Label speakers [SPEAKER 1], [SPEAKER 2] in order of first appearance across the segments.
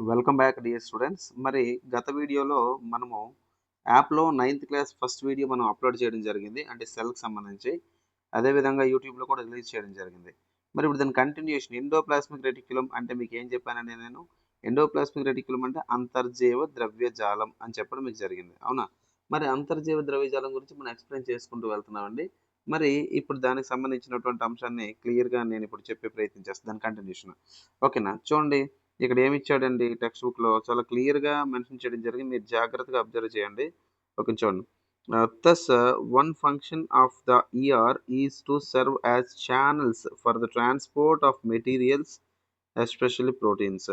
[SPEAKER 1] Welcome back dear students. మరి గత వీడియోలో మనము యాప్లో 9th క్లాస్ ఫస్ట్ వీడియో మనం అప్లోడ్ చేయడం జరిగింది. అంటే సెల్కి సంబంధించి. అదేవిధంగా యూట్యూబ్లో కూడా రిలీజ్ చేయడం జరిగింది. మరి ఇప్పుడు దాని కంటిన్యూషన్ ఎండోప్లాస్మిక్ రెటిక్యులం అంటే మీకు ఏం చెప్పానండి నేను? ఎండోప్లాస్మిక్ రెటిక్యులం అంటే అంతర్జీవ ద్రవ్యజాలం అని చెప్పడం మీకు జరిగింది. అవునా? మరి అంతర్జీవ ద్రవ్యజాలం గురించి మనం ఎక్స్ప్లెయిన్ చేసుకుంటూ వెళ్తున్నామండి. మరి ఇప్పుడు దానికి సంబంధించినటువంటి అంశాన్ని క్లియర్‌గా నేను ఇప్పుడు చెప్పే ప్రయత్నం చేస్తాను. దాని కంటిన్యూషన్. ఓకేనా? చూడండి ఇక్కడ ఏమి ఇచ్చాడండి టెక్స్ట్ బుక్‌లో చాలా క్లియర్‌గా మెన్షన్ చేయడం జరిగింది. మీరు జాగ్రత్తగా అబ్జర్వ్ చేయండి. ఓకే చూడండి. Thus, one function of the ER is to serve as channels for the transport of materials, especially proteins.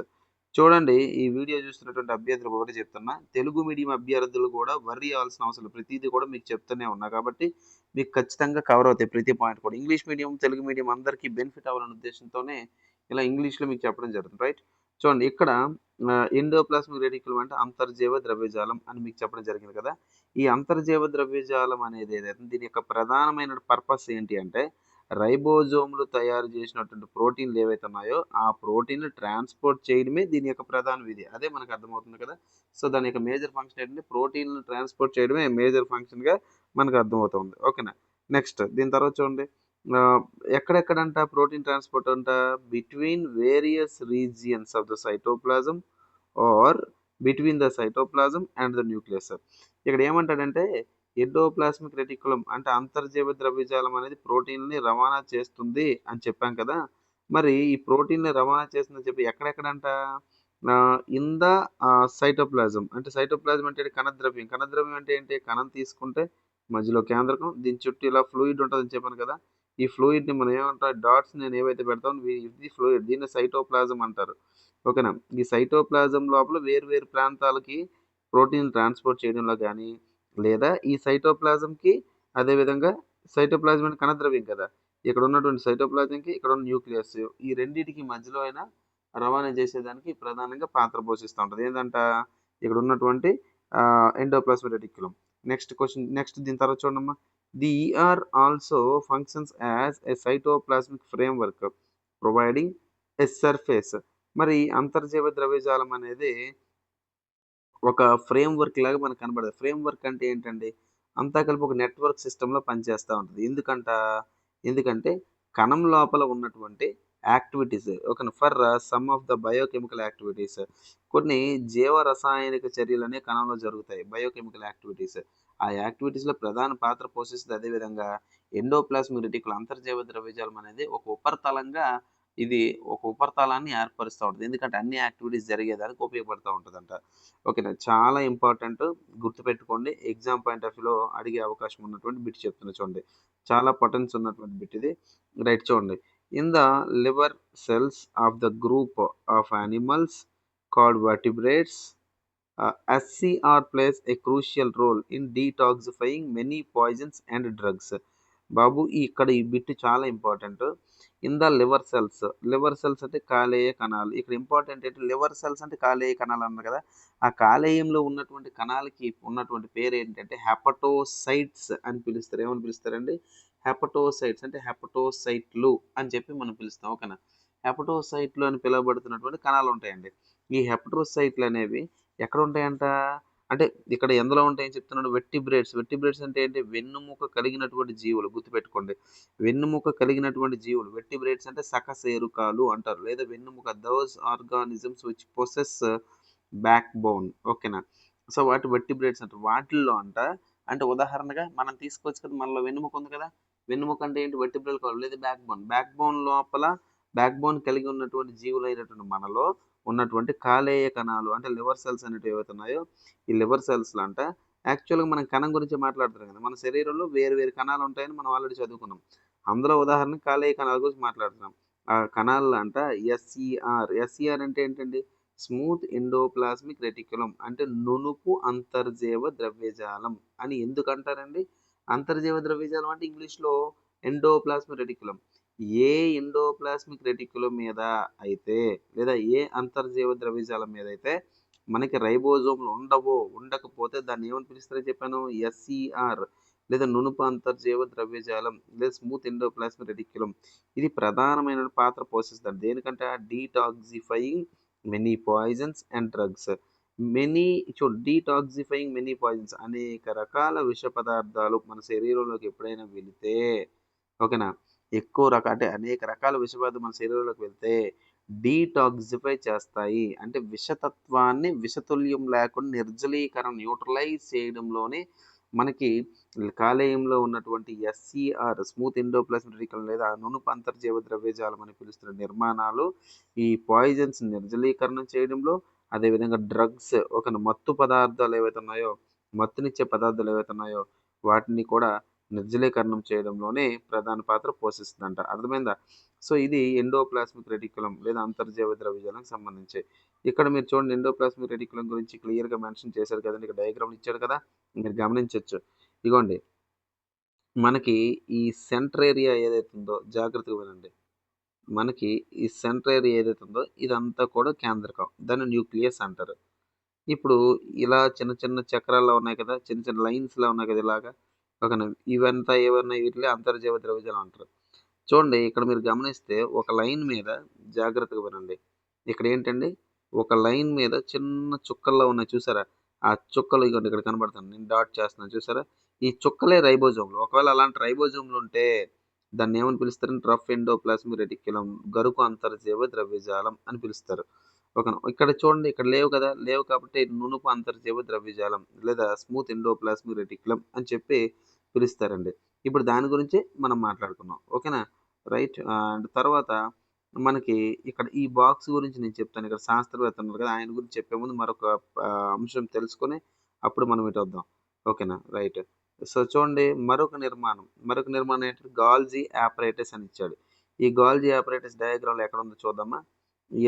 [SPEAKER 1] చూడండి ఈ వీడియో చూస్తున్నటువంటి అభ్యర్థులకు ఒకటి చెప్తున్నా. తెలుగు మీడియం అభ్యర్థులు కూడా వర్రీ అవ్వాల్సిన అవసరం లేదు. ప్రతీది కూడా మీకు చెప్తూనే ఉన్నా కాబట్టి మీకు ఖచ్చితంగా కవర్ అవుతాయి ప్రతి పాయింట్ కూడా. ఇంగ్లీష్ మీడియం, తెలుగు మీడియం అందరికీ బెనిఫిట్ అవ్వాలనే ఉద్దేశంతోనే ఇలా ఇంగ్లీష్‌లో మీకు చెప్పడం జరుగుతుంది. రైట్? చూడండి ఇక్కడ ఎండోప్లాస్మిక్ రెటిక్యులం అంటే అంతర్జీవ ద్రవ్యజాలం అని మీకు చెప్పడం జరిగింది కదా! ఈ అంతర్జీవ ద్రవ్యజాలం అనేది ఏదైతే దీని యొక్క ప్రధానమైన పర్పస్ ఏంటి అంటే రైబోజోమ్‌లు తయారు చేసినటువంటి ప్రోటీన్‌లు ఏవైతే ఉన్నాయో ఆ ప్రోటీన్‌లు ట్రాన్స్‌పోర్ట్ చేయడమే దీని యొక్క ప్రధాన విధి. అదే మనకు అర్థమవుతుంది కదా! సో, దాని యొక్క మేజర్ ఫంక్షన్ ఏంటంటే ప్రోటీన్‌లను ట్రాన్స్‌పోర్ట్ చేయడమే మేజర్ ఫంక్షన్‌గా మనకు అర్థమవుతుంది. ఓకేనా? నెక్స్ట్ దీని తర్వాత చూడండి. ఆహ్, ఎక్కడెక్కడంట ప్రోటీన్ ట్రాన్స్‌పోర్ట్ అంట between various regions of the cytoplasm or between the cytoplasm and the nucleus. ఇక్కడ ఏమంటాడంటే ఎండోప్లాస్మిక్ రెటిక్యులం అంటే అంతర్జీవ ద్రవ్యజాలం అనేది ప్రోటీన్‌ని రవాణా చేస్తుంది అని చెప్పాం కదా! మరి ఈ ప్రోటీన్‌ని రవాణా చేస్తుందని చెప్పి ఎక్కడెక్కడంట? ఇన్ ద సైటోప్లాజం అంటే సైటోప్లాజం అంటే కణద్రవ్యం. కణద్రవ్యం అంటే ఏంటి? కణం తీసుకుంటే మధ్యలో కేంద్రకం, దీని చుట్టూ ఇలా ఫ్లూయిడ్ ఉంటదని చెప్పాను కదా! ఈ ఫ్లూయిడ్‌ని మనం ఏమంటాం డాట్స్ నేను ఏవైతే పెడతానో ఇది ఫ్లూయిడ్. దీన్ని సైటోప్లాజం అంటారు. ఓకేనా? ఈ సైటోప్లాజం లోపల వేరు వేరు ప్రాంతాలకి ప్రోటీన్ ట్రాన్స్‌పోర్ట్ చేయడంలో గాని, లేదా ఈ సైటోప్లాజంకి అదేవిధంగా సైటోప్లాజం అంటే కణద్రవ్యం కదా! ఇక్కడ ఉన్నటువంటి సైటోప్లాజంకి, ఇక్కడ ఉన్న న్యూక్లియస్ ఈ రెండిటికి మధ్యలో అయినా రవాణా చేసేదానికి ప్రధానంగా పాత్ర పోషిస్తా ఉంటది. ఏందంట? ఇక్కడ ఉన్నటువంటి ఎండోప్లాస్మిక్ రెటిక్యులం. నెక్స్ట్ దీని తర్వాత చూడండమ్మా. The ER also functions as a cytoplasmic framework providing a surface. మరి అంతర్జీవ ద్రవ్యజాలం అనేది ఒక ఫ్రేమ్‌వర్క్ లాగా మనకు కనబడదు. ఫ్రేమ్‌వర్క్ అంటే ఏంటండి? అంతా కలిపి ఒక నెట్‌వర్క్ సిస్టమ్‌లో పనిచేస్తా ఉంటది. ఎందుకంటే కణం లోపల ఉన్నటువంటి యాక్టివిటీస్ ఓకేనా for some of the biochemical activities కొన్ని జీవరసాయనిక చర్యలనేవి కణంలో జరుగుతాయి. Biochemical activities. ఆ యాక్టివిటీస్‌లో ప్రధాన పాత్ర పోషిస్తది. అదే విధంగా ఎండోప్లాస్మిక్ రెటిక్యులం అంతర్జీవ ద్రవ్యజాలం అనేది ఒక ఉపరితలాన్ని ఏర్పరుస్తా ఉంటది. ఎందుకంటే అన్ని యాక్టివిటీస్ జరిగేదానికి ఉపయోగపడతా ఉంటదంట. ఓకేనా. చాలా ఇంపార్టెంట్ గుర్తుపెట్టుకోండి. ఎగ్జామ్ పాయింట్ ఆఫ్ వ్యూలో అడిగే అవకాశం ఉన్నటువంటి బిట్ చెప్తున్నా చూడండి. చాలా పొటెన్స్ ఉన్నటువంటి బిట్ ఇది. రైట్ చూడండి. In the liver cells of the group of animals called vertebrates SCR plays a crucial role in detoxifying many poisons and drugs. బాబు ఇక్కడ ఈ బిట్ చాలా important. In the liver cells. Liver cells అంటే కాలేయ కణాలు. ఇక్కడ important ఏంటి liver cells అంటే కాలేయ కణాలు అన్నారు కదా! ఆ కాలేయంలో ఉన్నటువంటి కణాలకి ఉన్నటువంటి పేరు ఏంటంటే హెపటోసైట్స్ అని పిలుస్తారు. ఏమని పిలుస్తారండి? హెపటోసైట్స్ అంటే హెపటోసైట్లు అని చెప్పి మనం పిలుస్తాం. ఓకేనా? హెపటోసైట్లు అని పిలువబడుతున్నటువంటి కణాలు ఉంటాయండి. ఈ హెపటోసైట్లు అనేవి ఎక్కడ ఉంటాయంట? అంటే ఇక్కడ ఎందులో ఉంటాయని చెప్తున్నాడు వెర్టిబ్రేట్స్. వెర్టిబ్రేట్స్ అంటే ఏంటి? వెన్నుముక కలిగినటువంటి జీవులు గుర్తుపెట్టుకోండి. వెన్నుముక కలిగినటువంటి జీవులు. వెర్టిబ్రేట్స్ అంటే సకశేరుకాలు అంటారు. లేదా వెన్నుముక those organisms which possess back bone. ఓకేనా? సో వాటి వెర్టిబ్రేట్స్ అంటారు. వాటిల్లో అంటే ఉదాహరణగా మనం తీసుకోవచ్చు కదా మనలో వెన్నుముక ఉంది కదా! వెన్నుముక అంటే ఏంటి? వెర్టిబ్రల్ కాలం లేదా బ్యాక్ బోన్. బ్యాక్ బోన్ లోపల బ్యాక్ బోన్ కలిగి ఉన్నటువంటి జీవులైనటువంటి మనలో ఉన్నటువంటి కాలేయ కణాలు అంటే లివర్ సెల్స్ అనేటివి ఏవైతే ఉన్నాయో ఈ లివర్ సెల్స్‌లో యాక్చువల్‌గా మనం కణం గురించి మాట్లాడుతున్నాం కదా! మన శరీరంలో వేరు వేరు కణాలు ఉంటాయని మనం ఆల్రెడీ చదువుకున్నాం. అందులో ఉదాహరణకు కాలేయ కణాల గురించి మాట్లాడుతున్నాం. ఆ కణాల్లో ఎస్ఈఆర్. ఎస్ఈఆర్ అంటే ఏంటండి? స్మూత్ ఎండోప్లాస్మిక్ రెటిక్యులం అంటే నునుపు అంతర్జీవ ద్రవ్యజాలం అని ఎందుకంటారండి? అంతర్జీవ ద్రవ్యజాలం అంటే ఇంగ్లీష్‌లో ఎండోప్లాస్మిక్ రెటిక్యులం. ఏ ఎండోప్లాస్మిక్ రెటిక్యులం మీద అయితే లేదా ఏ అంతర్జీవ ద్రవ్యజాలం మీద అయితే మనకి రైబోజోమ్‌లు ఉండకపోతే దాన్ని ఏమని పిలుస్తారని చెప్పాను? ఎస్ఈఆర్ లేదా నునుపు అంతర్జీవ ద్రవ్యజాలం లేదా స్మూత్ ఎండోప్లాస్మిక్ రెటిక్యులం. ఇది ప్రధానమైన పాత్ర పోషిస్తది. దేనికంటే detoxifying many poisons and drugs. Many detoxifying many poisons, అనేక రకాల విష పదార్థాలు మన శరీరంలోకి ఎప్పుడైనా వెళితే, ఓకేనా, ఎక్కువ రకాల అంటే అనేక రకాల విష పదార్థాలు మన శరీరంలోకి వెళ్తే డీటాక్సిఫై చేస్తాయి. అంటే విషతత్వాన్ని విషతుల్యం లేకుండా నిర్జలీకరణ న్యూట్రలైజ్ చేయడంలోనే మనకి కాలేయంలో ఉన్నటువంటి ఎస్ఈఆర్ స్మూత్ ఎండోప్లాస్మిక్ రెటిక్యులం లేదా నునుపు అంతర్జీవ ద్రవ్యజాలం అని పిలుస్తున్న నిర్మాణాలు ఈ పాయిజన్స్ నిర్జలీకరణం చేయడంలో, అదేవిధంగా డ్రగ్స్ ఒక మత్తు పదార్థాలు ఏవైతే ఉన్నాయో, మత్తునిచ్చే పదార్థాలు ఏవైతే ఉన్నాయో వాటిని కూడా నిర్జలీకరణం చేయడంలోనే ప్రధాన పాత్ర పోషిస్తుందంట. అర్థమైందా? సో ఇది ఎండోప్లాస్మిక్ రెటిక్యులం లేదా అంతర్జీవ ద్రవ్యజాలానికి సంబంధించి. ఇక్కడ మీరు చూడండి, ఎండోప్లాస్మిక్ రెటిక్యులం గురించి క్లియర్గా మెన్షన్ చేశారు కదండి. ఇక్కడ డయాగ్రామ్ ఇచ్చాడు కదా, మీరు గమనించవచ్చు. ఇగోండి, మనకి ఈ సెంటర్ ఏరియా ఏదైతే ఉందో జాగ్రత్తగా వినండి. మనకి ఈ సెంటర్ ఏరియా ఏదైతే ఉందో ఇదంతా కూడా కేంద్రకం, దాన్ని న్యూక్లియస్ అంటారు. ఇప్పుడు ఇలా చిన్న చిన్న చక్రాల్లో ఉన్నాయి కదా, చిన్న చిన్న లైన్స్లా ఉన్నాయి కదా ఇలాగా, ఓకేనా, ఇవంతా ఏమన్నా వీటిలో అంతర్జీవ ద్రవ్యజాలం అంటారు. చూడండి, ఇక్కడ మీరు గమనిస్తే ఒక లైన్ మీద జాగ్రత్తగా వినండి. ఇక్కడ ఏంటండి, ఒక లైన్ మీద చిన్న చుక్కల్లో ఉన్నాయి చూసారా, ఆ చుక్కలు ఇగోండి ఇక్కడ కనబడుతుంది, నేను డాట్ చేస్తున్నాను చూసారా, ఈ చుక్కలే రైబోజోమ్లు. ఒకవేళ అలాంటి రైబోజోమ్లు ఉంటే దాన్ని ఏమని పిలుస్తారంటే రఫ్ ఎండోప్లాస్మిక్ రెటిక్యులం, గరుకు అంతర్జీవ ద్రవ్యజాలం అని పిలుస్తారు. ఓకేనా, ఇక్కడ చూడండి, ఇక్కడ లేవు కదా, లేవు కాబట్టి నునుపు అంతర్జీవ ద్రవ్యజాలం లేదా స్మూత్ ఎండోప్లాస్మిక్ రెటిక్యులం అని చెప్పి పిలుస్తారండి. ఇప్పుడు దాని గురించి మనం మాట్లాడుకున్నాం, ఓకేనా, రైట్. అండ్ తర్వాత మనకి ఇక్కడ ఈ బాక్స్ గురించి నేను చెప్తాను. ఇక్కడ శాస్త్రవేత్త ఉన్నారు కదా, ఆయన గురించి చెప్పే ముందు మరొక అంశం తెలుసుకొని అప్పుడు మనం ఇటు వద్దాం, ఓకేనా, రైట్. సో చూడండి, మరొక నిర్మాణం ఏంటంటే గాల్జీ ఆపరేటస్ అని ఇచ్చాడు. ఈ గాల్జీ ఆపరేటస్ డయాగ్రామ్లో ఎక్కడ ఉందో చూద్దామా.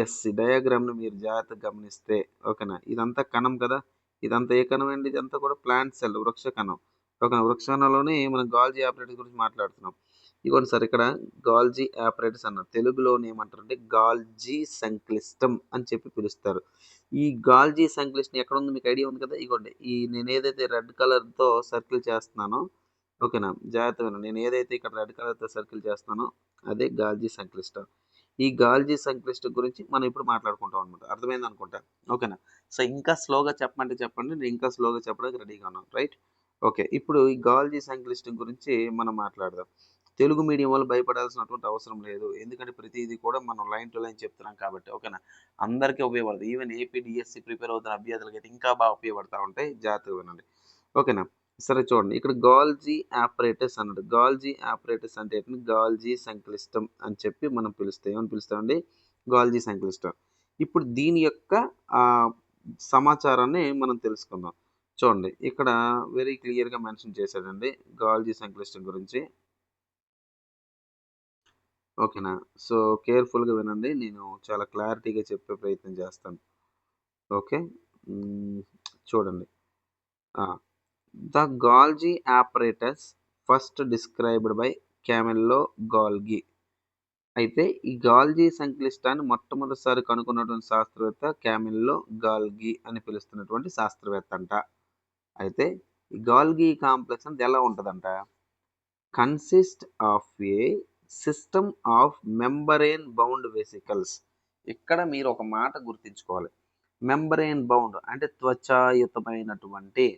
[SPEAKER 1] ఎస్, ఈ డయాగ్రామ్ని మీరు జాగ్రత్తగా గమనిస్తే, ఓకేనా, ఇదంతా కణం కదా, ఇదంతా ఏ కణం అండి, ఇదంతా కూడా ప్లాంట్ సెల్, వృక్ష కణం. ఓకేనా, వృక్ష కణంలోనే మనం గాల్జీ ఆపరేటస్ గురించి మాట్లాడుతున్నాం. ఇదిగోండి సార్, ఇక్కడ గాల్జీ ఆపరేటస్ అన్నారు, తెలుగులోని ఏమంటారంటే గాల్జీ సంక్లిష్టం అని చెప్పి పిలుస్తారు. ఈ గాల్జీ సంక్లిష్టం ఎక్కడ ఉంది మీకు ఐడియా ఉంది కదా, ఇగోండి ఈ నేను ఏదైతే రెడ్ కలర్తో సర్కిల్ చేస్తున్నానో, ఓకేనా, జాగ్రత్తగా నేను ఏదైతే ఇక్కడ రెడ్ కలర్తో సర్కిల్ చేస్తున్నానో అదే గాల్జీ సంక్లిష్టం. ఈ గాల్జీ సంక్లిష్టం గురించి మనం ఇప్పుడు మాట్లాడుకుంటాం అనమాట. అర్థమైంది అనుకుంటా, ఓకేనా. సో ఇంకా స్లోగా చెప్పమంటే చెప్పండి, నేను ఇంకా స్లోగా చెప్పడానికి రెడీగా ఉన్నాను, రైట్. ఓకే, ఇప్పుడు ఈ గాల్జీ సంక్లిష్టం గురించి మనం మాట్లాడదాం. తెలుగు మీడియం వాళ్ళు భయపడాల్సినటువంటి అవసరం లేదు, ఎందుకంటే ప్రతిదీ కూడా మనం లైన్ టు లైన్ చెప్తున్నాం కాబట్టి, ఓకేనా. అందరికీ ఉపయోగపడుతుంది, ఈవెన్ ఏపీ డిఎస్సి ప్రిపేర్ అవుతున్న అభ్యర్థులకి అయితే ఇంకా బాగా ఉపయోగపడతా ఉంటాయి, జాగ్రత్తగా వినండి, ఓకేనా. సరే చూడండి, ఇక్కడ గాల్జీ ఆపరేటస్ అన్నాడు. గాల్జీ ఆపరేటస్ అంటే ఏంటి, గాల్జీ సంక్లిష్టం అని చెప్పి మనం పిలుస్తాం. ఏమని పిలుస్తామండి, గాల్జీ సంక్లిష్టం. ఇప్పుడు దీని యొక్క సమాచారాన్ని మనం తెలుసుకుందాం. చూడండి, ఇక్కడ వెరీ క్లియర్గా మెన్షన్ చేశాడండి గాల్జీ సంక్లిష్టం గురించి, ఓకేనా. సో కేర్ఫుల్గా వినండి, నేను చాలా క్లారిటీగా చెప్పే ప్రయత్నం చేస్తాను, ఓకే. చూడండి, the Golgi apparatus first described by Camillo Golgi. అయితే ఈ గాల్జీ సంక్లిష్టాన్ని మొట్టమొదటిసారి కనుక్కున్నటువంటి శాస్త్రవేత్త క్యామెల్లో గాల్గి అని పిలుస్తున్నటువంటి శాస్త్రవేత్త అంట. అయితే ఈ గాల్గి కాంప్లెక్స్ అంటే ఎలా ఉంటుందంట, consist of A system of membrane bound vesicles. ఇక్కడ మీరు ఒక మాట గుర్తించుకోవాలి, మెంబరేన్ బౌండ్ అంటే త్వచాయుతమైనటువంటి,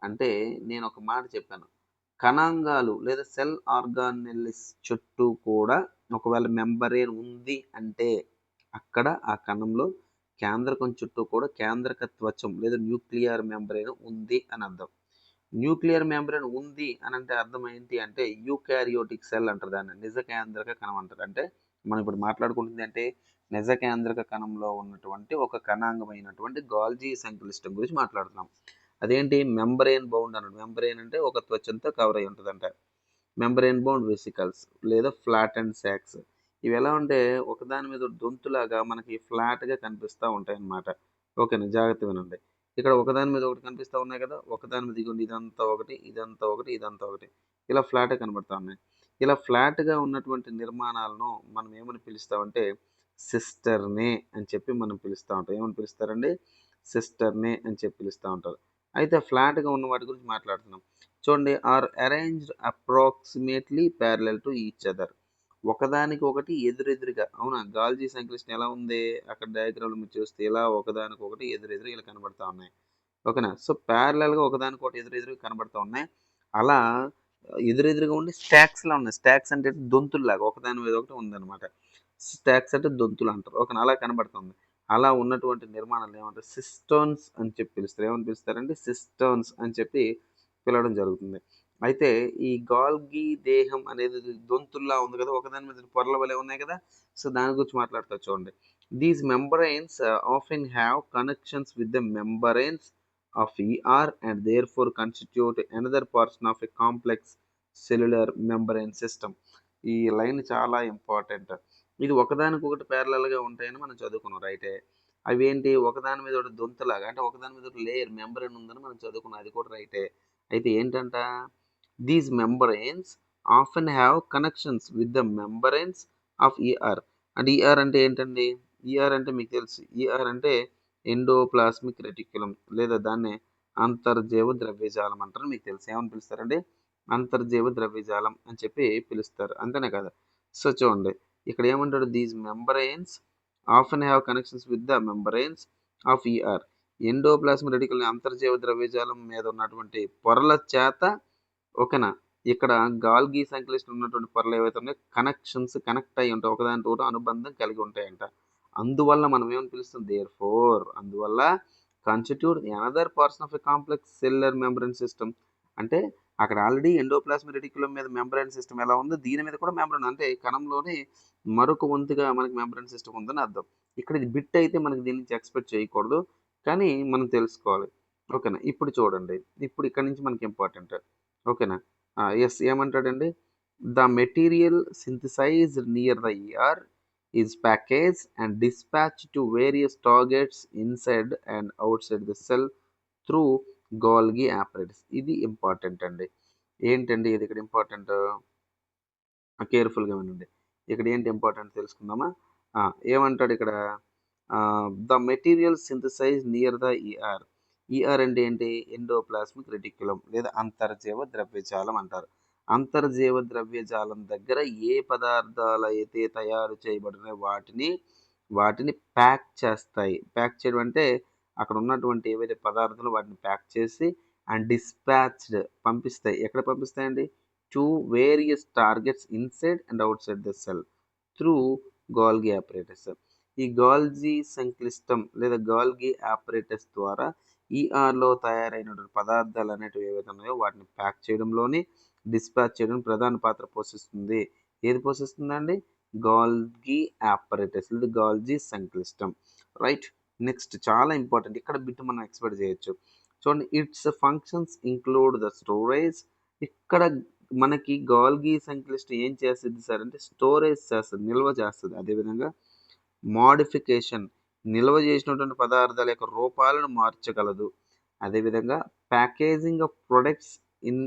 [SPEAKER 1] అంటే నేను ఒక మాట చెప్పాను, కణాంగాలు లేదా సెల్ ఆర్గానెల్లిస్ చుట్టూ కూడా ఒకవేళ మెంబరేన్ ఉంది అంటే అక్కడ ఆ కణంలో కేంద్రకం చుట్టూ కూడా కేంద్రక త్వచం లేదా న్యూక్లియర్ మెంబ్రేన్ ఉంది అని అర్థం. న్యూక్లియర్ మెంబ్రేన్ ఉంది అని అంటే అర్థం ఏంటి అంటే యూకారియోటిక్ సెల్ అంటారు దాన్ని, నిజ కేంద్రక కణం అంటారు. అంటే మనం ఇప్పుడు మాట్లాడుకుంటుంది అంటే నిజ కేంద్రక కణంలో ఉన్నటువంటి ఒక కణాంగమైనటువంటి గాల్జీ సంక్లిష్టం గురించి మాట్లాడుతున్నాం. అదేంటి, మెంబ్రేన్ బౌండ్ అన్నాడు. మెంబ్రేన్ అంటే ఒక త్వచంతో కవర్ అయి ఉంటుందంట. మెంబ్రేన్ బౌండ్ వెసికల్స్ లేదా ఫ్లాట్ అండ్ సాక్స్, ఇవి ఎలా ఉంటే ఒకదాని మీద దొంతులాగా మనకి ఫ్లాట్గా కనిపిస్తూ ఉంటాయి అన్నమాట, ఓకేనా. జాగ్రత్త వినండి, ఇక్కడ ఒకదాని మీద ఒకటి కనిపిస్తూ ఉన్నాయి కదా, ఒకదాని మీద ఇదిగోండి ఇదంతా ఒకటి, ఇదంతా ఒకటి, ఇదంతా ఒకటి, ఇలా ఫ్లాట్గా కనబడతా ఉన్నాయి. ఇలా ఫ్లాట్గా ఉన్నటువంటి నిర్మాణాలను మనం ఏమని పిలుస్తామంటే సిస్టర్నే అని చెప్పి మనం పిలుస్తూ ఉంటాం. ఏమని పిలుస్తారండి, సిస్టర్నే అని చెప్పి పిలుస్తూ ఉంటారు. అయితే ఫ్లాట్గా ఉన్న వాటి గురించి మాట్లాడుతున్నాం. చూడండి, are arranged approximately parallel to each other. ఒకదానికి ఒకటి ఎదురెదురుగా అవునా గాల్జీ సంక్లిష్టం ఎలా ఉంది అక్కడ డయాగ్రామ్లో మీరు చూస్తే ఇలా ఒకదానికి ఒకటి ఎదురెదురు ఇలా కనబడతా ఉన్నాయి ఓకేనా సో ప్యారలల్గా ఒకదానికి ఒకటి ఎదురెదురుగా కనబడతా ఉన్నాయి అలా ఎదురెదురుగా ఉండి స్టాక్స్లా ఉన్నాయి స్టాక్స్ అంటే దొంతుల్లాగా ఒకదాని మీద ఒకటి ఉందన్నమాట స్టాక్స్ అంటే దొంతులు అంటారు ఓకేనా అలా కనబడుతుంది అలా ఉన్నటువంటి నిర్మాణాలు ఏమంటారు సిస్టోన్స్ అని చెప్పి పిలుస్తారు ఏమని పిలుస్తారంటే సిస్టోన్స్ అని చెప్పి పిలవడం జరుగుతుంది అయితే ఈ గాల్గి దేహం అనేది దొంతుల్లా ఉంది కదా ఒకదాని మీద పొరల వలె ఉన్నాయి కదా సో దాని గురించి మాట్లాడుతూ చూడండి these membranes often have connections with the membranes of ER and therefore constitute another portion of a complex cellular membrane system. ఈ లైన్ చాలా ఇంపార్టెంట్ ఇది ఒకదానికొకటి ప్యారలల్గా ఉంటాయని మనం చదువుకున్నాం రైటే అవి ఏంటి ఒకదాని మీద ఒకటి దొంతలాగా అంటే ఒకదాని మీద ఒక లేయర్ మెంబరైన్ ఉందని మనం చదువుకున్నాం అది కూడా రైటే అయితే ఏంటంట these membranes often have connections with the membranes of ER and ER అంటే ఏంటండి ER అంటే మీకు తెలుసు ER అంటే ఎండోప్లాస్మిక్ రెటిక్యులం లేదా దాన్ని అంతర్జీవ ద్రవ్యజాలం అంటారు మీకు తెలుసు ఏమని పిలుస్తారండి అంతర్జీవ ద్రవ్యజాలం అని చెప్పి పిలుస్తారు అంతేనే కదా సో చూడండి ఇక్కడ ఏమంటాడు these membranes often have connections with the membranes of ER endoplasmic reticulum అంతర్జీవ ద్రవ్యజాలం మీద ఉన్నటువంటి పొరల చేత ఓకేనా ఇక్కడ గాల్గి సంక్లిష్టం ఉన్నటువంటి పొరలు ఏవైతే ఉన్నాయో కనెక్షన్స్ కనెక్ట్ అయ్యి ఉంటాయి ఒకదానితో అనుబంధం కలిగి ఉంటాయంట అందువల్ల మనం ఏమని పిలుస్తుంది దేర్ ఫోర్ అందువల్ల constitute another person of a complex cellular membrane system అంటే అక్కడ ఆల్రెడీ ఎండోప్లాస్మిక్ రెటిక్యులం మీద మెంబ్రెన్ సిస్టమ్ ఎలా ఉందో దీని మీద కూడా మెంబ్రెన్ అంటే కణంలోనే మరొక వంతుగా మనకి మెంబ్రెన్ సిస్టమ్ ఉందని అర్థం ఇక్కడ ఇది బిట్ అయితే మనకి దీని నుంచి ఎక్స్పెక్ట్ చేయకూడదు కానీ మనం తెలుసుకోవాలి ఓకేనా ఇప్పుడు చూడండి ఇప్పుడు ఇక్కడ నుంచి మనకి ఇంపార్టెంట్ ఓకేనా ఎస్ ఏమంటాడండి the material synthesized near the ER is packaged and dispatched to various targets inside and outside the cell through Golgi apparatus. ఇది ఇంపార్టెంట్ అండి ఏంటండి ఇది ఇక్కడ ఇంపార్టెంట్ కేర్ఫుల్గా వినండి ఇక్కడ ఏంటి ఇంపార్టెంట్ తెలుసుకుందామా ఏమంటాడు ఇక్కడ the material synthesize near the ER అంటే ఏంటి ఎండోప్లాస్మిక్ రెటిక్యులం లేదా అంతర్జీవ ద్రవ్యజాలం అంటారు అంతర్జీవ ద్రవ్యజాలం దగ్గర ఏ పదార్థాలు అయితే తయారు చేయబడిన వాటిని ప్యాక్ చేస్తాయి ప్యాక్ చేయడం అంటే అక్కడ ఉన్నటువంటి ఏవైతే పదార్థాలు వాటిని ప్యాక్ చేసి అండ్ డిస్పాచ్డ్ పంపిస్తాయి ఎక్కడ పంపిస్తాయండి to various targets inside and అవుట్ సైడ్ the cell through Golgi operators ఈ గాల్జీ సంక్లిష్టం లేదా గాల్గి ఆపరేటర్స్ ద్వారా ERలో తయారైన పదార్థాలు అనేటివి ఏవైతే ఉన్నాయో వాటిని ప్యాక్ చేయడంలోని డిస్పాచ్ చేయడం ప్రధాన పాత్ర పోషిస్తుంది ఏది పోషిస్తుందండి గాల్గి ఆపరేటర్స్ లేదా గాల్జీ సంక్లిష్టం రైట్ నెక్స్ట్ చాలా ఇంపార్టెంట్ ఇక్కడ బిట్ మనం ఎక్స్పెక్ట్ చేయొచ్చు చూడండి it's functions include the storage ఇక్కడ మనకి గాల్గి సంక్లిష్టం ఏం చేస్తుంది సార్ అంటే స్టోరేజ్ చేస్తుంది నిల్వ చేస్తుంది అదేవిధంగా మోడిఫికేషన్ నిల్వ చేసినటువంటి పదార్థాల యొక్క రూపాలను మార్చగలదు అదేవిధంగా packaging of products in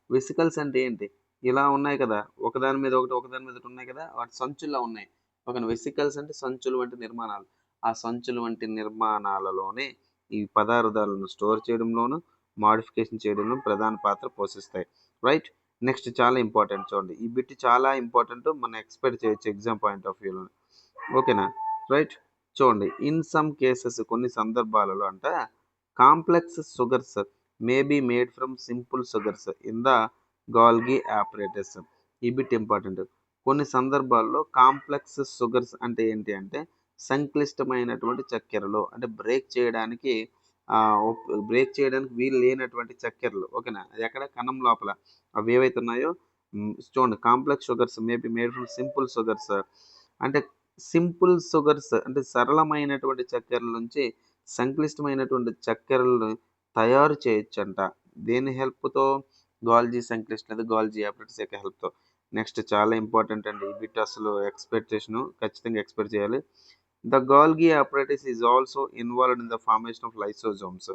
[SPEAKER 1] vesicles అంటే ఏంటి ఇలా ఉన్నాయి కదా ఒకదాని మీద ఒకటి ఉన్నాయి కదా వాటి సంచుల్లో ఉన్నాయి ఒక వెసికల్స్ అంటే సంచులు వంటి నిర్మాణాలు ఆ సంచులు వంటి నిర్మాణాలలోనే ఈ పదార్థాలను స్టోర్ చేయడంలోను మోడిఫికేషన్ చేయడంలో ప్రధాన పాత్ర పోషిస్తాయి రైట్ నెక్స్ట్ చాలా ఇంపార్టెంట్ చూడండి ఈ బిట్ చాలా ఇంపార్టెంట్ మనం ఎక్స్పెక్ట్ చేయొచ్చు ఎగ్జామ్ పాయింట్ ఆఫ్ వ్యూలో ఓకేనా రైట్ చూడండి ఇన్ సమ్ కేసెస్ కొన్ని సందర్భాలలో అంట complex sugars may be made from simple sugars in the Golgi operators ఈ బిట్ ఇంపార్టెంట్ కొన్ని సందర్భాల్లో కాంప్లెక్స్ షుగర్స్ అంటే ఏంటి అంటే సంక్లిష్టమైనటువంటి చక్కెరలు అంటే బ్రేక్ చేయడానికి వీలు లేనటువంటి చక్కెరలు ఓకేనా అది ఎక్కడ కణం లోపల అవి ఏవైతే ఉన్నాయో చూడండి complex sugars may be made from simple sugars అంటే సింపుల్ షుగర్స్ అంటే సరళమైనటువంటి చక్కెరల నుంచి సంక్లిష్టమైనటువంటి చక్కెరలను తయారు చేయొచ్చంట దేని హెల్ప్తో గాల్జీ సంక్లిష్ట లేదా గాల్జీ ఆపరేటర్స్ యొక్క హెల్ప్తో నెక్స్ట్ చాలా ఇంపార్టెంట్ అండి ఈ బిట్ అసలు ఎక్స్పెక్టేషన్ ఖచ్చితంగా ఎక్స్పెక్ట్ చేయాలి the Golgi operators is also involved in the formation of lysosomes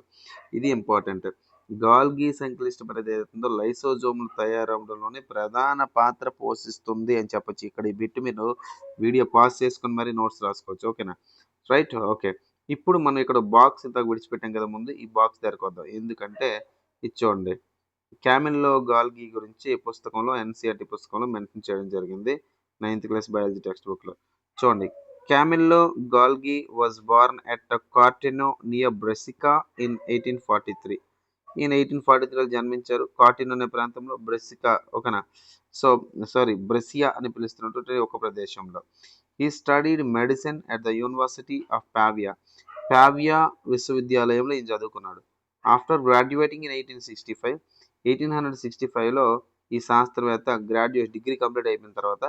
[SPEAKER 1] ఇది ఇంపార్టెంట్ గాల్గి సంక్లిష్టం అనేది ఏదైతుందో లైసోజోములు తయారవడంలోనే ప్రధాన పాత్ర పోషిస్తుంది అని చెప్పొచ్చు ఇక్కడ ఈ బిట్ మీరు వీడియో పాస్ చేసుకుని మరి నోట్స్ రాసుకోవచ్చు ఓకేనా రైట్ ఓకే ఇప్పుడు మనం ఇక్కడ బాక్స్ ఇంత విడిచిపెట్టాం కదా ముందు ఈ బాక్స్ దగ్గరకు వద్దాం ఎందుకంటే ఇది చూడండి క్యామిల్లో గాల్గి గురించి పుస్తకంలో ఎన్సీఆర్టీ పుస్తకంలో మెన్షన్ చేయడం జరిగింది 9th క్లాస్ బయాలజీ టెక్స్ట్ బుక్లో. చూడండి, Camillo Golgi was born at Corteno near Brescia in 1843. ఈయన 1843లో జన్మించారు. కార్టినో అనే ప్రాంతంలో, బ్రెసికా ఒకనా సో బ్రెసియా అని పిలుస్తున్నటువంటి ఒక ప్రదేశంలో. ఈ studied medicine at the university of Pavia. Pavia విశ్వవిద్యాలయంలో ఈయన చదువుకున్నాడు. ఆఫ్టర్ గ్రాడ్యుయేటింగ్ ఇన్ 1865లో ఈ శాస్త్రవేత్త డిగ్రీ కంప్లీట్ అయిపోయిన తర్వాత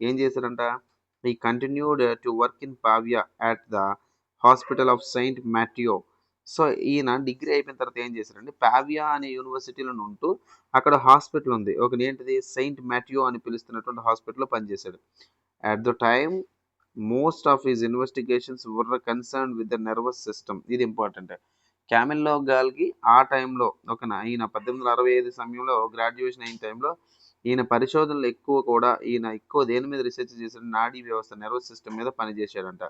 [SPEAKER 1] ఏం చేశారంట, ఈ continued to work in Pavia at the hospital of Saint Matteo. So ఈయన డిగ్రీ అయిపోయిన తర్వాత ఏం చేశారంటే, పావియా అనే యూనివర్సిటీలో ఉంటూ అక్కడ హాస్పిటల్ ఉంది ఒకటి, ఏంటిది, సెయింట్ మాథియో అని పిలుస్తున్నటువంటి హాస్పిటల్లో పనిచేశాడు. At the time most of his investigations were concern with the nervous system. ఇది ఇంపార్టెంట్. క్యామిల్లో గాల్గి ఆ టైంలో ఓకేనా, ఈయన 1865 సమయంలో గ్రాడ్యుయేషన్ అయిన టైంలో ఈయన పరిశోధనలు ఈయన ఎక్కువ దేని మీద రీసెర్చ్ చేశాడు, నాడీ వ్యవస్థ, నర్వస్ సిస్టమ్ మీద పనిచేశాడంట.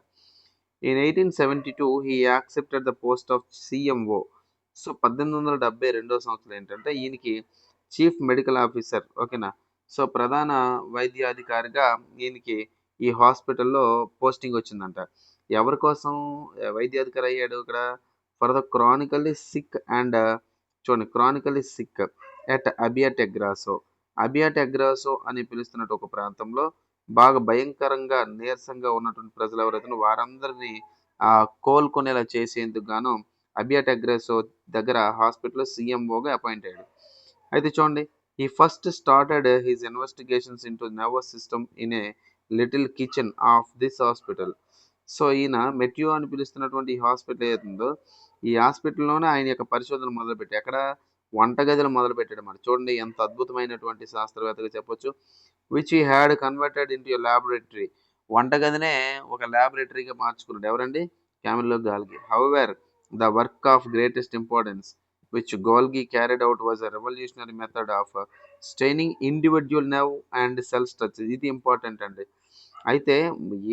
[SPEAKER 1] In 1872 he accepted the post of CMO. So 1872 సంవత్సరం ఏంటంటే ఈయనకి చీఫ్ మెడికల్ ఆఫీసర్ ఓకేనా, సో ప్రధాన వైద్యాధికారిగా ఈయనకి ఈ హాస్పిటల్లో పోస్టింగ్ వచ్చిందంట. ఎవరి కోసం వైద్యాధికారి అయ్యాడు ఇక్కడ, ఫర్ ద క్రానికల్లీ సిక్ అండ్ చూడండి, క్రానికల్లీ సిక్ ఎట్ అబియాటెగ్రాసో అని పిలుస్తున్నట్టు ఒక ప్రాంతంలో బాగా భయంకరంగా నీరసంగా ఉన్నటువంటి ప్రజలు ఎవరైతే వారందరినీ కోలుకునేలా చేసేందుకు గాను అబియాటెగ్రాసో దగ్గర హాస్పిటల్లో సీఎంఓగా అపాయింట్ అయ్యాడు. అయితే చూడండి, ఈ first started his investigations into nervous system in a little kitchen of this hospital. So ఈయన మెట్యూ అని పిలుస్తున్నటువంటి ఈ హాస్పిటల్ ఏతుందో ఈ హాస్పిటల్లోనే ఆయన యొక్క పరిశోధనలు మొదలుపెట్టి అక్కడ వంటగదిలో మొదలుపెట్టాడు అన్నమాట. చూడండి ఎంత అద్భుతమైనటువంటి శాస్త్రవేత్తగా చెప్పొచ్చు. Which he had converted into a laboratory. వంటగదినే ఒక ల్యాబొరేటరీగా మార్చుకున్నాడు. ఎవరండి, Camillo Golgi. However the work of greatest importance which Golgi carried out was a revolutionary method of staining individual nerve and cell structure. ఇది ఇంపార్టెంట్ అండి. అయితే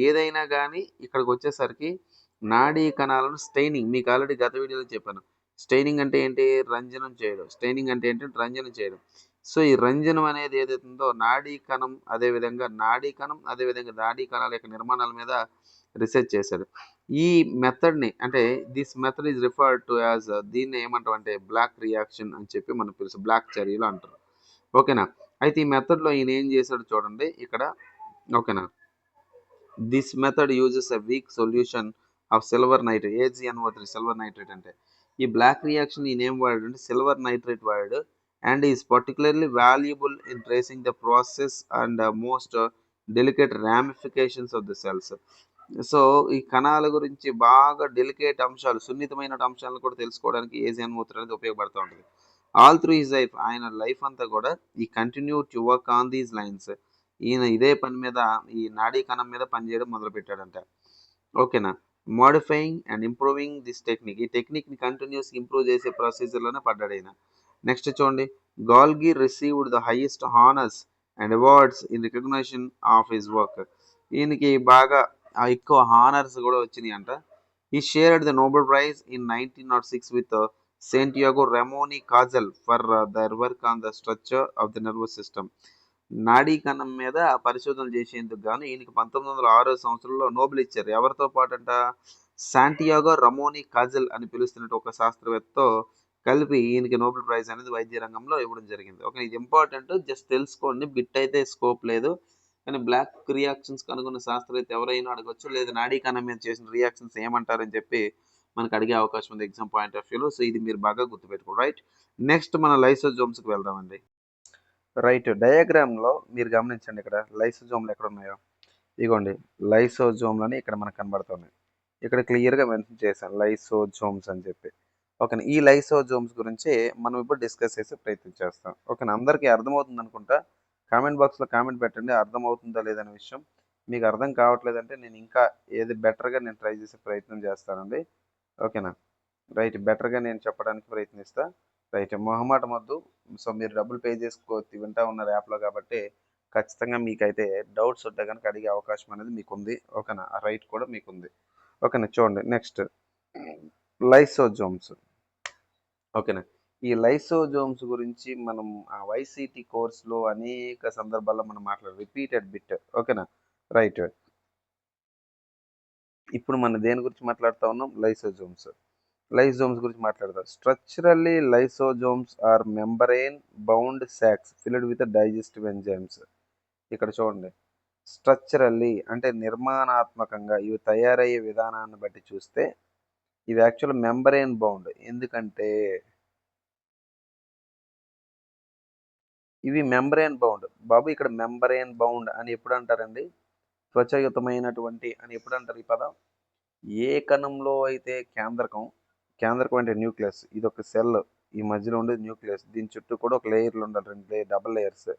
[SPEAKER 1] ఏదైనా కానీ ఇక్కడికి వచ్చేసరికి నాడీ కణాలను స్టెయినింగ్, మీకు ఆల్రెడీ గత వీడియోలో చెప్పాను. స్టెయినింగ్ అంటే ఏంటి, రంజనం చేయడం. స్టెయినింగ్ అంటే ఏంటి, రంజనం చేయడం. సో ఈ రంజనం అనేది ఏదైతుందో నాడీ కణం అదేవిధంగా నాడీ కణాల యొక్క నిర్మాణాల మీద రీసెర్చ్ చేశాడు. ఈ మెథడ్ని అంటే this method is referred to as, దీన్ని ఏమంటాం అంటే బ్లాక్ రియాక్షన్ అని చెప్పి మనం పిలుస్తాం, బ్లాక్ చర్యలు అంటారు. ఓకేనా. అయితే ఈ మెథడ్లో ఈయన ఏం చేశాడు చూడండి ఇక్కడ, ఓకేనా. This method uses a week solution of silver nitrate, AgNO3, silver nitrate అంటే. ఈ బ్లాక్ రియాక్షన్ ఈయన ఏం వాడాడు అంటే సిల్వర్ నైట్రేట్ వాడాడు. And is particularly valuable in tracing the process and most delicate ramifications of the cells. So ఈ కణాల గురించి బాగా డెలికేట్ అంశాలు, సున్నితమైన అంశాలను కూడా తెలుసుకోవడానికి AgNO3 అనేది ఉపయోగపడుతూ ఉంటుంది. ఆల్ త్రూ హిజ్ లైఫ్, ఆయన లైఫ్ అంతా కూడా ఈ continue to work on these lines. ఈయన ఇదే పని మీద, ఈ నాడీ కణం మీద పనిచేయడం మొదలుపెట్టాడంట. ఓకేనా. Modifying and improving this technique, ఈ టెక్నిక్ని కంటిన్యూస్ ఇంప్రూవ్ చేసే ప్రొసీజర్లోనే పడ్డాడు ఆయన. నెక్స్ట్ చూడండి, Golgi received the highest honours and awards in recognition of his work. ఈయనకి బాగా ఎక్కువ హానర్స్ కూడా వచ్చినాయి అంట. ఈ shared the Nobel prize in 1906 with Santiago Ramon Cajal for their work on the structure of the nervous system. నాడీ కణం మీద పరిశోధనలు చేసేందుకు గాను ఈయనకి 1906 సంవత్సరంలో నోబెల్ ఇచ్చారు. ఎవరితో పాటంట, శాంటియాగో రమోని కాజల్ అని పిలుస్తున్నట్టు ఒక శాస్త్రవేత్తతో కలిపి ఈయనకి నోబెల్ ప్రైజ్ అనేది వైద్య రంగంలో ఇవ్వడం జరిగింది. ఓకే, ఇది ఇంపార్టెంట్, జస్ట్ తెలుసుకోండి. బిట్ అయితే స్కోప్ లేదు, కానీ బ్లాక్ రియాక్షన్స్ కనుగొన్న శాస్త్రవేత్త ఎవరైనా అడగొచ్చు, లేదా నాడీ కణం మీద చేసిన రియాక్షన్స్ ఏమంటారని చెప్పి మనకు అడిగే అవకాశం ఉంది ఎగ్జామ్ పాయింట్ ఆఫ్ వ్యూలో. సో ఇది మీరు బాగా గుర్తుపెట్టుకోండి, రైట్. నెక్స్ట్ మన లైసోజోమ్స్కి వెళ్దామండి. రైట్, డయాగ్రామ్లో మీరు గమనించండి, ఇక్కడ లైసోజోమ్లు ఎక్కడ ఉన్నాయో ఇగోండి, లైసోజోమ్లని ఇక్కడ మనకు కనబడుతున్నాయి. ఇక్కడ క్లియర్గా మెన్షన్ చేశాను లైసోజోమ్స్ అని చెప్పి. ఓకేనా, ఈ లైసోజోమ్స్ గురించి మనం ఇప్పుడు డిస్కస్ చేసే ప్రయత్నం చేస్తాం. ఓకేనా, అందరికీ అర్థమవుతుంది అనుకుంటా. కామెంట్ బాక్స్లో కామెంట్ పెట్టండి, అర్థమవుతుందా లేదనే విషయం. మీకు అర్థం కావట్లేదంటే నేను ఇంకా ఏది బెటర్గా నేను ట్రై చేసే ప్రయత్నం చేస్తానండి. ఓకేనా, రైట్, బెటర్గా నేను చెప్పడానికి ప్రయత్నిస్తా. రైట్, మొహమాటం వద్దు. సో మీరు డబ్బులు పే చేసుకో వింటా ఉన్నారు యాప్లో కాబట్టి ఖచ్చితంగా మీకైతే డౌట్స్ ఉంటే కనుక అడిగే అవకాశం అనేది మీకు ఉంది. ఓకేనా, ఆ రైట్ కూడా మీకు ఉంది. ఓకేనా, చూడండి నెక్స్ట్ లైసోజోమ్స్. ఓకేనా, ఈ లైసోజోమ్స్ గురించి మనం ఆ వైసీటీ కోర్స్‌లో అనేక సందర్భాల్లో మనం రిపీటెడ్ బిట్. ఓకేనా? రైట్. ఇప్పుడు మనం దేని గురించి మాట్లాడుతా ఉన్నాం? లైసోజోమ్స్. లైసోజోమ్స్ గురించి మాట్లాడదాం. Structurally lysosomes are membrane bound sacs filled with digestive enzymes. ఇక్కడ చూడండి. స్ట్రక్చరల్లీ అంటే నిర్మాణాత్మకంగా ఇవి తయారయ్యే విధానాన్ని బట్టి చూస్తే ఇవి యాక్చువల్ మెంబ్రేన్ బౌండ్. ఎందుకంటే ఇవి మెంబ్రేన్ బౌండ్. బాబు ఇక్కడ మెంబ్రేన్ బౌండ్ అని ఎప్పుడు అంటారండి? త్వచయుతమైనటువంటి అని ఎప్పుడు అంటారు ఈ పదం? ఏ కణంలో అయితే కేంద్రకం అంటే న్యూక్లియస్. ఇదొక సెల్. ఈ మధ్యలో ఉండేది న్యూక్లియస్. దీని చుట్టూ కూడా ఒక లేయర్లు ఉండాలి. 2 డబుల్ లేయర్స్.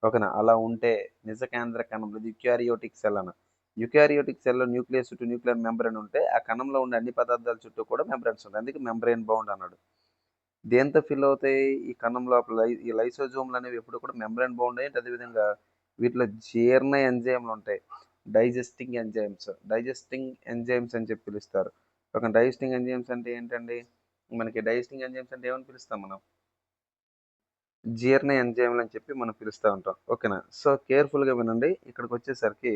[SPEAKER 1] ఓకేనా? అలా ఉంటే నిజ కేంద్ర కణం ఇది యూకారియోటిక్ సెల్ అన. యూకారియోటిక్ సెల్‌లో న్యూక్లియస్ చుట్టూ న్యూక్లియర్ మెంబ్రేన్ ఉంటే ఆ కణంలో ఉండే అన్ని పదార్థాల చుట్టూ కూడా మెంబ్రేన్స్ ఉంటాయి. అందుకే మెంబ్రేన్ బౌండ్ అన్నాడు. దేంతో ఫిల్ అవుతాయి ఈ కణం లోపల ఈ లైసోజోమ్‌లు అనేవి ఎప్పుడు కూడా మెంబ్రేన్ బౌండ్ అయ్యి అదేవిధంగా వీటిలో జీర్ణ ఎంజైమ్‌లు ఉంటాయి. డైజెస్టింగ్ ఎంజైమ్స్ అని చెప్పి పిలుస్తారు. ఒక డైజెస్టింగ్ ఎంజైమ్స్ అంటే ఏంటండి? మనకి డైజెస్టింగ్ ఎంజైమ్స్ అంటే ఏమని పిలుస్తాం మనం? జీర్ణ ఎంజైమ్‌లు అని చెప్పి మనం పిలుస్తా ఉంటాం. ఓకేనా? సో, కేర్‌ఫుల్‌గా వినండి. ఇక్కడికొచ్చేసరికి